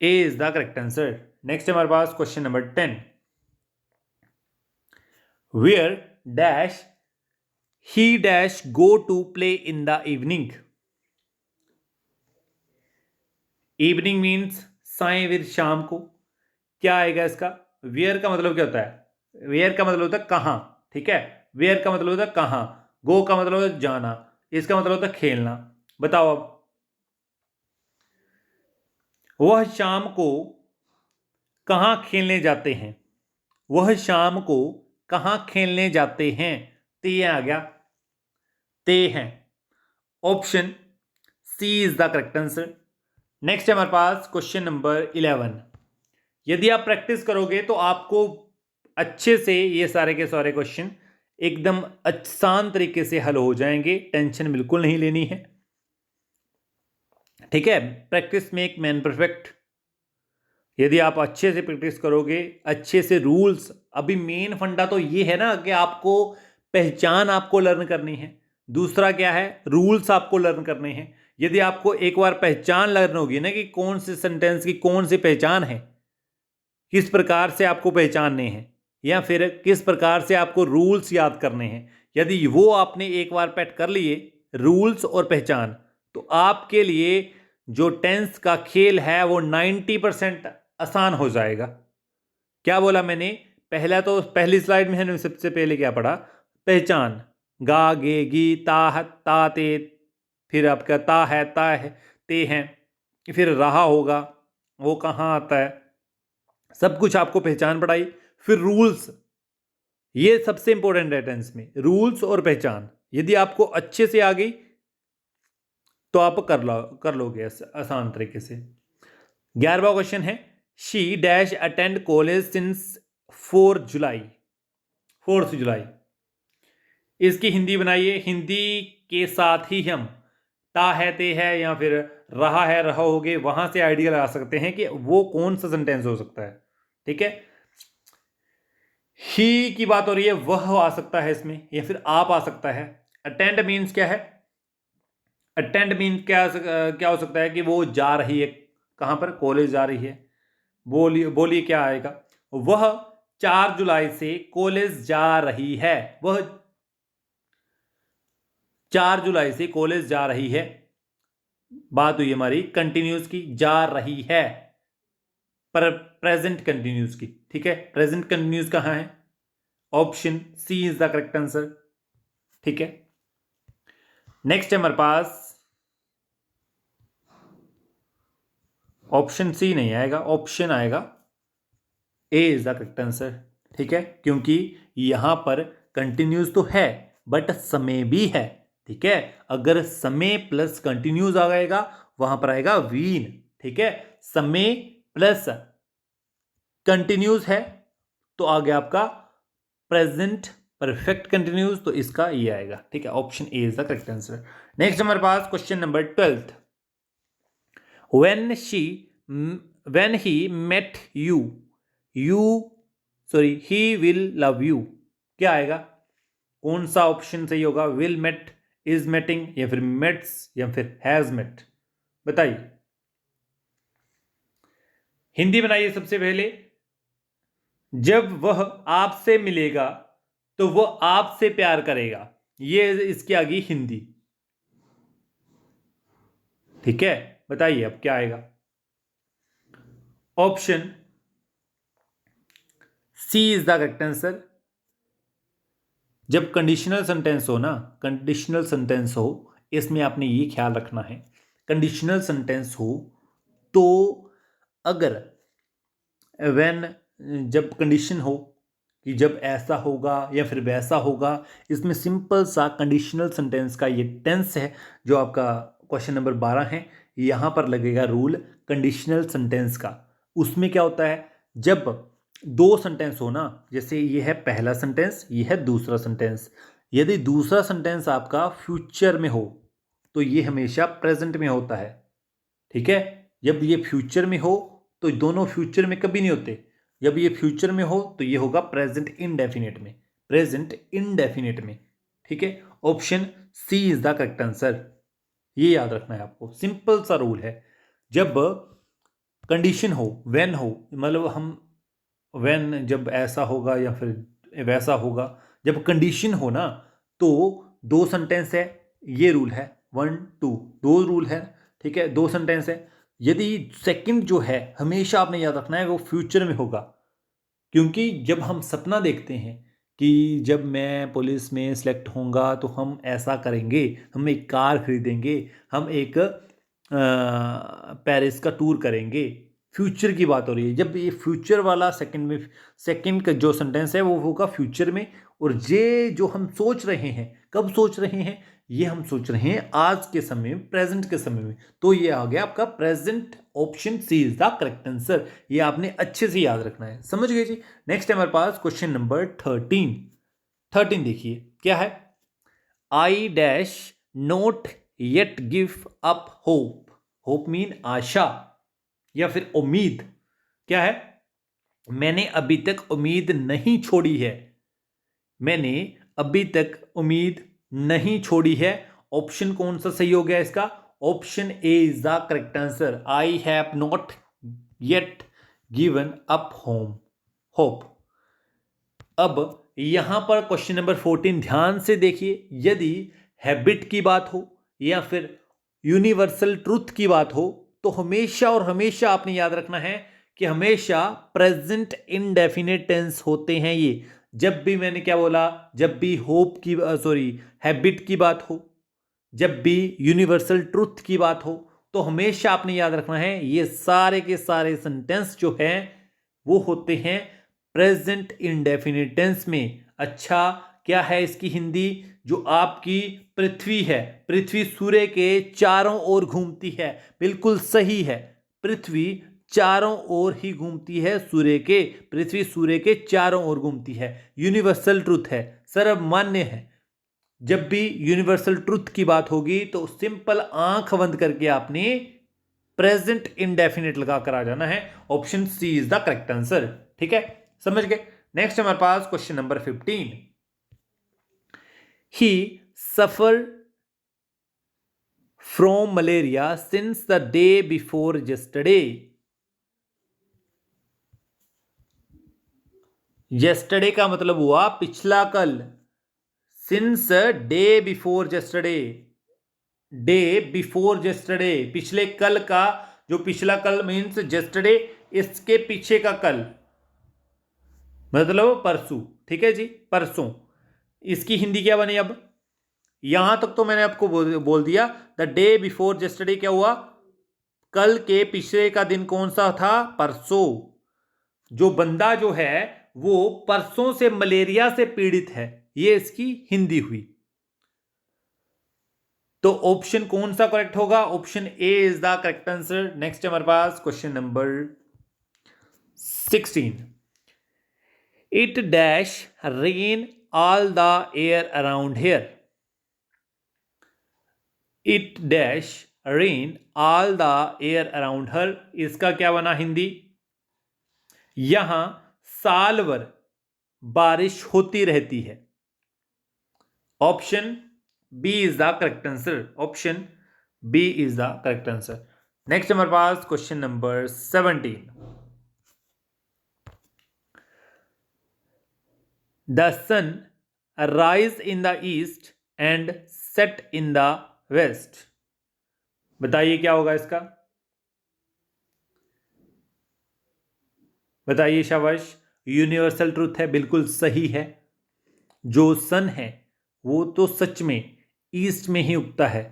A is the correct answer. Next है हमारे पास question number 10। Where dash he dash go to play in the evening. Evening means सायं शाम को। क्या आएगा इसका, वेयर का मतलब क्या होता है, वेयर का मतलब होता है कहां, ठीक है। वेयर का मतलब होता है कहां, गो का मतलब होता है जाना, इसका मतलब होता है खेलना। बताओ अब, वह शाम को कहां खेलने जाते हैं, वह शाम को कहां खेलने जाते हैं, ते आ गया, ते हैं। Option C is the correct answer. Next है हमारे पास क्वेश्चन नंबर 11। यदि आप प्रैक्टिस करोगे तो आपको अच्छे से ये सारे के सारे क्वेश्चन एकदम आसान तरीके से हल हो जाएंगे, टेंशन बिल्कुल नहीं लेनी है, ठीक है। Practice make man perfect. यदि आप अच्छे से प्रैक्टिस करोगे, अच्छे से रूल्स, अभी मेन फंडा तो ये है ना कि आपको पहचान आपको लर्न करनी है, दूसरा क्या है, रूल्स आपको लर्न करने हैं। यदि आपको एक बार पहचान लर्न होगी ना कि कौन से सेंटेंस की कौन सी पहचान है, किस प्रकार से आपको पहचानने हैं, या फिर किस प्रकार से आपको रूल्स याद करने हैं, यदि वो आपने एक बार पैट कर लिए रूल्स और पहचान, तो आपके लिए जो टेंस का खेल है वो 90% आसान हो जाएगा। क्या बोला मैंने, पहला तो पहली स्लाइड में है, सबसे पहले क्या पढ़ा, पहचान, गा गे गी ता ते, फिर आपका ता है ते हैं, फिर रहा होगा, वो कहाँ आता है, सब कुछ आपको पहचान पढ़ाई। फिर रूल्स, ये सबसे इंपॉर्टेंट है टेंस में, रूल्स और पहचान। यदि आपको अच्छे से आ गई तो आप कर लोगे आसान तरीके से। 11वां क्वेश्चन है, she dash attend college since 4 जुलाई, 4 जुलाई। इसकी हिंदी बनाइए, हिंदी के साथ ही हम ता है ते है या फिर रहा है रहा होगे, वहां से आइडिया लगा सकते हैं कि वो कौन सा सेंटेंस हो सकता है, ठीक है। ही की बात हो रही है, वह आ सकता है इसमें, या फिर आप आ सकता है। अटेंड मीन्स क्या है, अटेंड मीन्स क्या हो सकता है कि वो जा रही है, कहां पर, कॉलेज जा रही है। बोलिए बोलिए क्या आएगा, वह 4 जुलाई से कॉलेज जा रही है, वह 4 जुलाई से कॉलेज जा रही है। बात हुई हमारी कंटिन्यूस की, जा रही है, पर प्रेजेंट कंटिन्यूस की, ठीक है। प्रेजेंट कंटिन्यूस कहां है, option C is the correct answer, ठीक है। नेक्स्ट है हमारे पास, ऑप्शन सी नहीं आएगा, ऑप्शन आएगा ए इज द करेक्ट आंसर, ठीक है। क्योंकि यहां पर कंटिन्यूस तो है बट समय भी है, ठीक है। अगर समय प्लस कंटिन्यूस आ जाएगा वहां पर आएगा वीन, ठीक है। समय प्लस कंटिन्यूस है तो आ गया आपका प्रेजेंट परफेक्ट कंटिन्यूस, तो इसका ये आएगा, ठीक है। Option A is the correct answer. Next हमारे पास question number 12। when he met he will love you, क्या आएगा, कौन सा ऑप्शन सही होगा, विल मेट, इज मेटिंग, या फिर मेट्स, या फिर हैज मेट, बताइए। हिंदी बनाइए सबसे पहले। जब वह आपसे मिलेगा तो वह आपसे प्यार करेगा, ये इसकी आ गई हिंदी। ठीक है, बताइए अब क्या आएगा। Option C is the correct answer. जब कंडीशनल सेंटेंस हो ना, कंडीशनल सेंटेंस हो, इसमें आपने ये ख्याल रखना है, कंडीशनल सेंटेंस हो तो अगर व्हेन, जब कंडीशन हो कि जब ऐसा होगा या फिर वैसा होगा, इसमें सिंपल सा कंडीशनल सेंटेंस का ये टेंस है जो आपका क्वेश्चन नंबर 12 है, यहाँ पर लगेगा रूल कंडीशनल सेंटेंस का। उसमें क्या होता है, जब दो सेंटेंस हो ना, जैसे ये है पहला सेंटेंस, ये है दूसरा सेंटेंस, यदि दूसरा सेंटेंस आपका फ्यूचर में हो तो ये हमेशा प्रेजेंट में होता है। ठीक है, जब ये फ्यूचर में हो तो दोनों फ्यूचर में कभी नहीं होते, जब ये फ्यूचर में हो तो ये होगा प्रेजेंट इनडेफिनिट में, प्रेजेंट इनडेफिनिट में। ठीक है, option C is the correct answer. ये याद रखना है आपको, सिंपल सा रूल है। जब कंडीशन हो, व्हेन हो, मतलब हम व्हेन जब ऐसा होगा या फिर वैसा होगा, जब कंडीशन हो ना तो दो सेंटेंस है, ये रूल है, 1 2 दो रूल है। ठीक है, दो सेंटेंस है, यदि सेकंड जो है हमेशा आपने याद रखना है वो फ्यूचर में होगा, क्योंकि जब हम सपना देखते हैं कि जब मैं पुलिस में सिलेक्ट होऊंगा तो हम ऐसा करेंगे, हम एक कार खरीदेंगे, हम एक पेरिस का टूर करेंगे, फ्यूचर की बात हो रही है। जब ये फ्यूचर वाला सेकंड में, सेकंड का जो सेंटेंस है वो होगा फ्यूचर में, और ये जो हम सोच रहे हैं, कब सोच रहे हैं, ये हम सोच रहे हैं आज के समय में, प्रेजेंट के समय में, तो ये आ गया आपका present. Option C is the correct answer. ये आपने अच्छे से याद रखना है, समझ गए जी। नेक्स्ट है हमारे पास क्वेश्चन नंबर 13। 13 देखिए क्या है, I dash not yet give up hope. Hope mean आशा या फिर उम्मीद। क्या है, मैंने अभी तक उम्मीद नहीं छोड़ी है, मैंने अभी तक उम्मीद नहीं छोड़ी है। ऑप्शन कौन सा सही हो गया इसका, option A is the correct answer. I have not yet given up hope. अब यहां पर क्वेश्चन नंबर 14 ध्यान से देखिए, यदि हैबिट की बात हो या फिर यूनिवर्सल ट्रूथ की बात हो तो हमेशा और हमेशा आपने याद रखना है कि हमेशा प्रेजेंट इंडेफिनिट टेंस होते हैं ये। जब भी मैंने क्या बोला, जब भी होप की सॉरी हैबिट की बात हो, जब भी यूनिवर्सल ट्रूथ की बात हो, तो हमेशा आपने याद रखना है ये सारे के सारे सेंटेंस जो हैं वो होते हैं प्रेजेंट इंडेफिनिट टेंस में। अच्छा, क्या है इसकी हिंदी, जो आपकी पृथ्वी है, पृथ्वी सूर्य के चारों ओर घूमती है, बिल्कुल सही है, पृथ्वी चारों ओर ही घूमती है सूर्य के, पृथ्वी सूर्य के चारों ओर घूमती है, यूनिवर्सल ट्रूथ है, सर्वमान्य है। जब भी यूनिवर्सल ट्रूथ की बात होगी तो सिंपल आंख बंद करके आपने प्रेजेंट इंडेफिनिट लगा कर आ जाना है। Option C is the correct answer. ठीक है, समझ गए। नेक्स्ट हमारे पास question number 15। He suffer from malaria since the day before yesterday। yesterday का मतलब हुआ पिछला कल, since day before yesterday, day before yesterday पिछले कल का, जो पिछला कल मीन्स yesterday, इसके पीछे का कल मतलब परसों। ठीक है जी, परसों। इसकी हिंदी क्या बनी, अब यहां तक तो मैंने आपको बोल दिया, द डे बिफोर yesterday क्या हुआ, कल के पिछले का दिन कौन सा था, परसों। जो बंदा जो है वो परसों से मलेरिया से पीड़ित है, ये इसकी हिंदी हुई। तो ऑप्शन कौन सा करेक्ट होगा, option A is the correct answer. Next हमारे पास question number 16। It dash rain all the year around here. It dash rain all the year around here, इसका क्या बना हिंदी, यहां साल भर बारिश होती रहती है। Option B is the correct answer, option B is the correct answer. Next हमारे पास question number 17। The sun rise in the east and set in the west. बताइए क्या होगा इसका, बताइए शाबाश। यूनिवर्सल ट्रूथ है, बिल्कुल सही है। जो सन है वो तो सच में ईस्ट में ही उगता है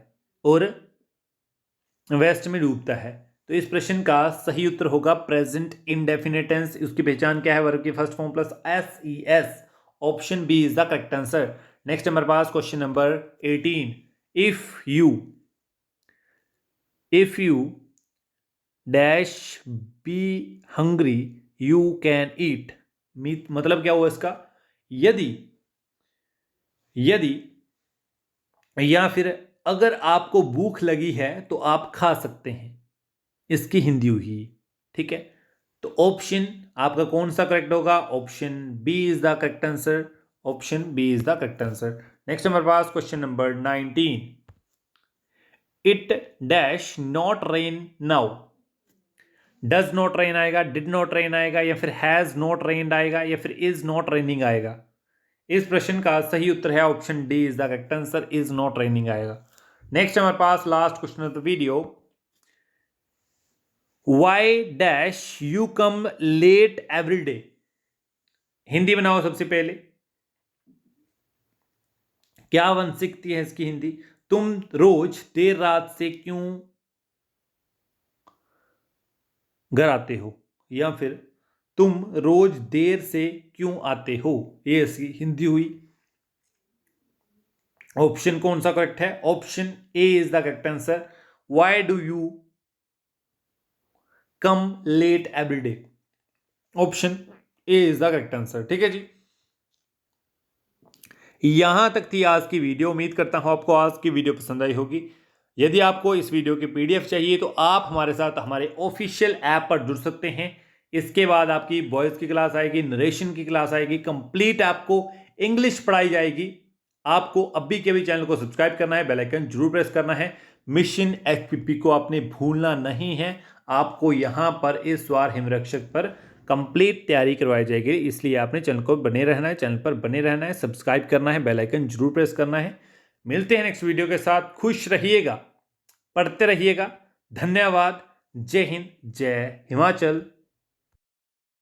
और वेस्ट में डूबता है। तो इस प्रश्न का सही उत्तर होगा प्रेजेंट इंडेफिनिट टेंस। उसकी पहचान क्या है, वर्ब की first form plus S E S. Option B is the correct answer. Next हमारे पास question number 18। If you dash be hungry you can eat. मतलब क्या हुआ इसका, यदि यदि या फिर अगर आपको भूख लगी है तो आप खा सकते हैं, इसकी हिंदी हुई। ठीक है, तो ऑप्शन आपका कौन सा करेक्ट होगा, option B is the correct answer. Option B is the correct answer. Next हमारे पास question number 19। It dash not rain now. Does not rain आएगा, डिड नॉट रेन आएगा, या फिर हैज नॉट रेन्ड आएगा, या फिर इज नॉट रेनिंग आएगा। इस प्रश्न का सही उत्तर है option D is the correct answer, is not raining आएगा। नेक्स्ट हमारे पास last question of the video. Why dash you come late every day. Hindi बनाओ सबसे पहले, क्या बन सकती है इसकी हिंदी। तुम रोज देर रात से क्यों घर आते हो, या फिर तुम रोज देर से क्यों आते हो, ये इसकी हिंदी हुई। ऑप्शन कौन सा करेक्ट है, option A is the correct answer. Why do you come late every day. Option A is the correct answer. ठीक है जी, यहां तक थी आज की वीडियो। उम्मीद करता हूं आपको आज की वीडियो पसंद आई होगी। यदि आपको इस वीडियो की पीडीएफ चाहिए तो आप हमारे साथ हमारे ऑफिशियल ऐप पर जुड़ सकते हैं। इसके बाद आपकी वॉइस की क्लास आएगी, नरेशन की क्लास आएगी, कंप्लीट आपको इंग्लिश पढ़ाई जाएगी। आपको अभी के भी चैनल को सब्सक्राइब करना है, बेल आइकन जरूर प्रेस करना है। मिशन एचपीपी को आपने भूलना नहीं है। आपको यहां पर इस बार हिमरक्षक पर कंप्लीट तैयारी करवाई जाएगी, इसलिए आपने चैनल को बने रहना है, चैनल पर बने रहना है, सब्सक्राइब करना है, बेल आइकन जरूर प्रेस करना है। मिलते हैं नेक्स्ट वीडियो के साथ। खुश रहिएगा, पढ़ते रहिएगा। धन्यवाद। जय हिंद, जय हिमाचल।